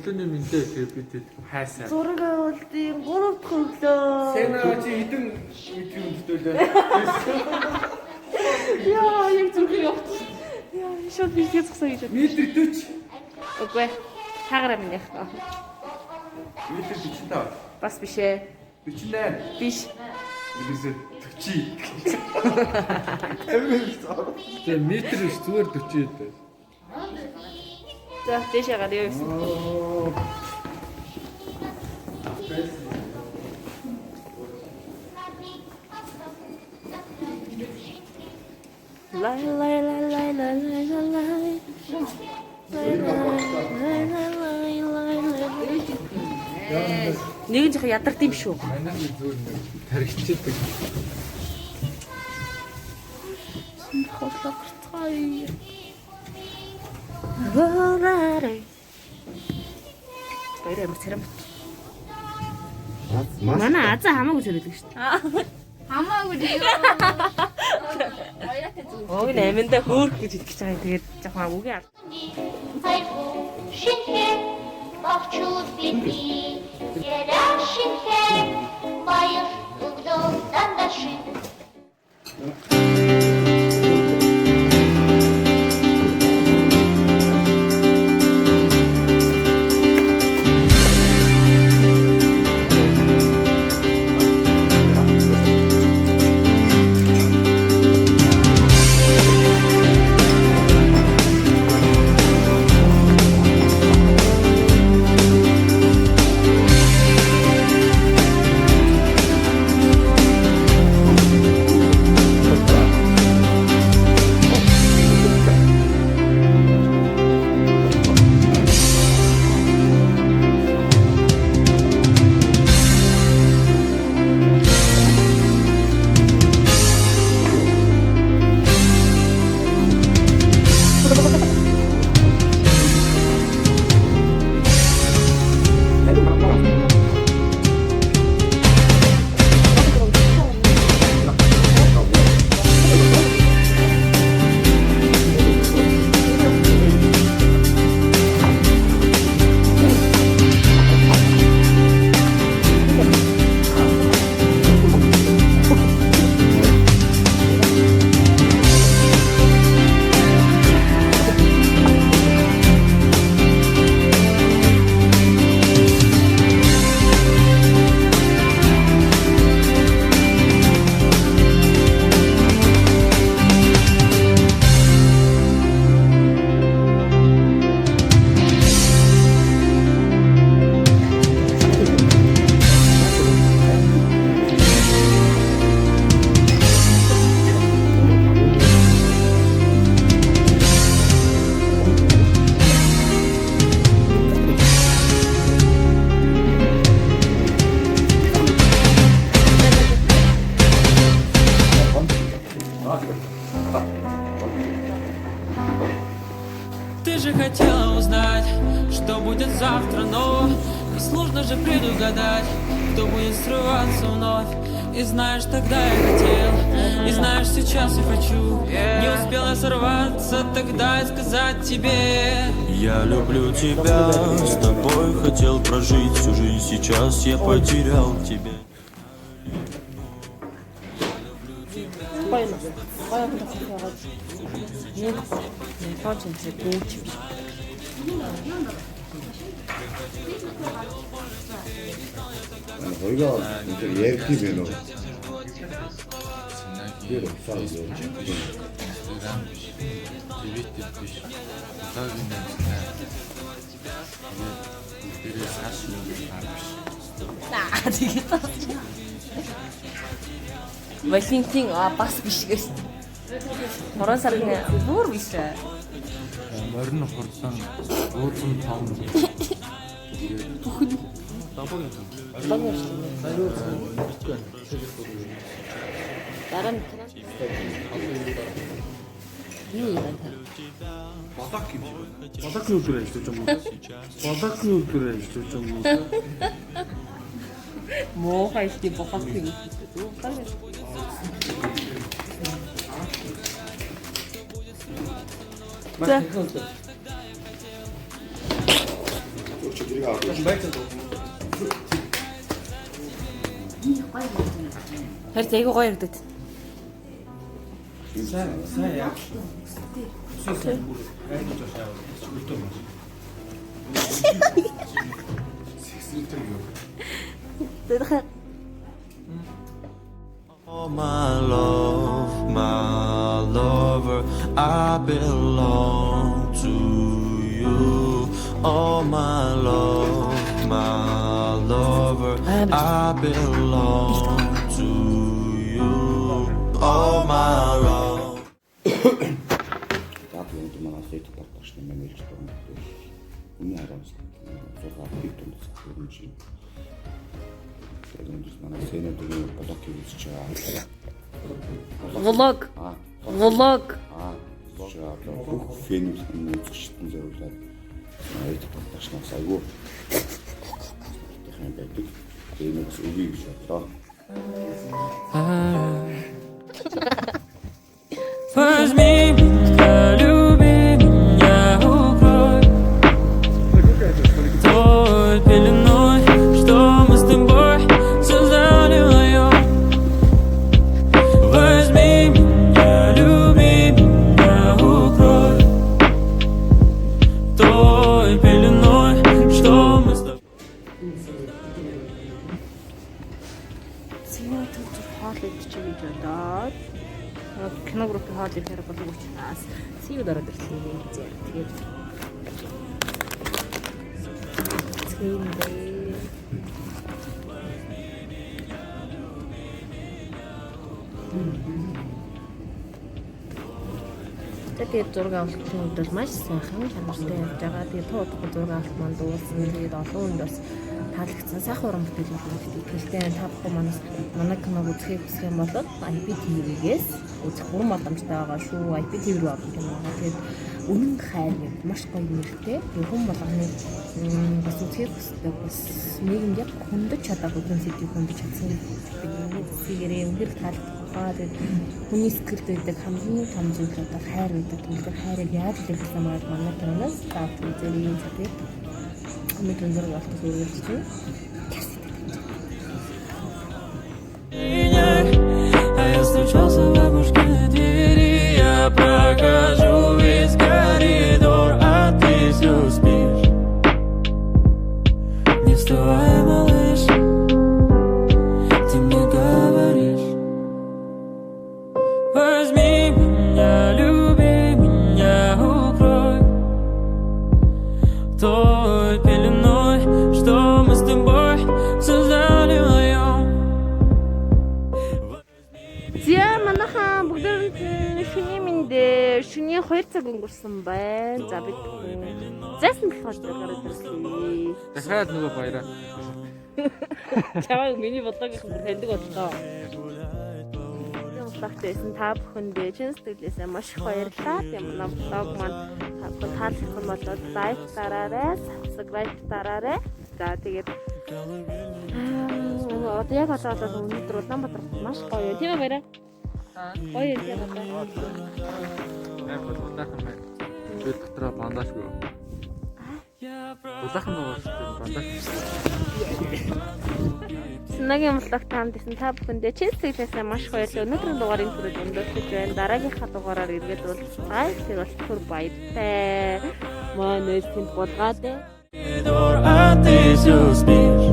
өглөөний мэндэ тэгээд бид хайсаа. Зураг авалтын 3 дахь өглөө. Сэнаа чи хэдэн үеийн өмдөлөө. Яа, яг зүрхийг авч. Яа, шууд бишгээ зогсоо гэж. Метр 40. Үгүй. Хаагаараа минь яах вэ? Метр 45. Бас биш ээ. 48. Биш. Ерөөсөө 40. Тэгээ метр биш зүгээр 40 дээ. За, дэшээ гараа юу гэсэн. Лай лай лай лай лай лай лай. Нэг жоо ядард юм шүү. Манай зүгээр тархичдаг. Хосогцгой. Варай. Баяр амар царам. Манай аза хамаагүй царилэг шүү дээ. Хамаагүй дээ. Ог нэмэндээ хөөх гэж хэлж байгаа. Тэгээд жоохон үгүй. Шинхэн багчууд бидний яраа шинхэн баяр өглөө дандашин. Ты же хотела узнать, что будет завтра, но несложно же предугадать, кто будет срываться вновь. И знаешь, тогда я хотел, и знаешь, сейчас я хочу. Не успела сорваться тогда и сказать тебе: я люблю тебя, с тобой хотел прожить всю жизнь, сейчас я потерял тебя. Спокойно. Нет, не очень цветочек. 거기가 이제 예피 매너. 그대로 싸우죠. 되겠다. Валентин бас биш гэж. Норон сар бүр биш. Морин хурдан уусан том. Бүхэн Dabаг. дараа нь юу юм бэ? Балакны өдөр ажиллаж байгаа юм. Балакны өдөр ажиллаж байгаа юм. Мохай шти бохакны. За. Харин айгуу гоё ярддаг. Сайн яа. Сайн бүр айж жоо үлдээ мөн. Сексэлтэй юу? Тэрхэ Oh my love, my lover, I belong to you. Oh my love, my lover, I belong to you. Oh my love. Так, он думал, что это партнершный мемель, что он у меня рамс, зугаар битүүнд зөвхөн тэгээд манай сэнэ дөрөв блок хийж байгаа. влог. Влог. Бүх фильм үзэгчдэн зориулаад эд партнершнаас айгүй тэхэн байдаг. Тэгээд бас үгүй гэж бодлоо. Возьми меня, люби меня, укрой той пеленой, что мы с тобой создали вдвоем. Возьми меня, люби меня, укрой той пеленой, что мы с тобой. Синема төдөр хоол идчих гэж бодоод кино группийн хоол ихээр болов учраас сив дараад ирсэн юм гэж. Тэгээд цэвэндээ тэгээд зураг авалтын үед бол маш сайхан чанартай явж байгаа. Тэгээд туудахгүй зураг авалт манд дууссан. Тэгээд олон хүнд бас таалагдсан сайхан уран бүтээл үүсгэж хэлтэй тавхгүй манай киног үзэхийг хүсэх юм бол IPTV-гээс үзэх бүрэн боломжтой байгаа шүү. IPTV рүү авах юм байна. Тэгээд үнэн хайр гэж маш гоё нэртэй. Тэгээд хүн болгоны бас үзэхийг хүсдэг бас нийгэмд яг хөндөж чадаагүй хүн сэдвийг хөндөж чадсан гэдэг үгээрээ үнээр таалагдгаа. Тэгээд хүний сэтгэлд байдаг хамгийн том зүйл одоо хайр байдаг. Тэгэхээр хайрыг яаж илэрхийлэх юм бол манай киноноос тав үзэрийн гэдэг Мэтэн зэрэг алтас өөрчлөсөн. А я стучался в бабушкины двери, я прохожу весь коридор, а ты все спишь. Не вставай, малыш, ты мне говоришь. Возьми меня, люби меня, укрой той пеленой, что мы с тобой создали вдвоем. За манайхан бүгд шүний минь шүний 2 цаг өнгөрсөн байна. За бид зайсан болохоор гараад ирлээ. Дахиад нөгөө баяраа. Чамайг миний бодлогын бүр таньдаг боллоо. Багтайсан та бүхэндээ чин сэтгэлээсээ маш их баярлалаа. Тийм манай блог маань та бүхэн таалагдсан болоод лайк дараарай, subscribe дараарай. За тэгээд одоо яг одоо өнөөдөр Улаанбаатар маш гоё. Тийм ээ баяраа. Гоё юм байна. Яг удаахан байна. Би дотроо бандажгүй. Удаахан байгаа шүү дээ бандаж. Снагийн блог танд исэн та бүхэндээ чин сэтгэлээсээ маш их баярлалаа. Өнөөдрийн дугаарыг хүрээд өндөрлөж байна. Дараагийнхаа дугаараар иргэд бол тэр бол түр баяртай. Манай тэнд болгоод А ты все спишь.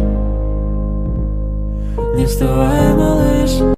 Не вставай, малыш.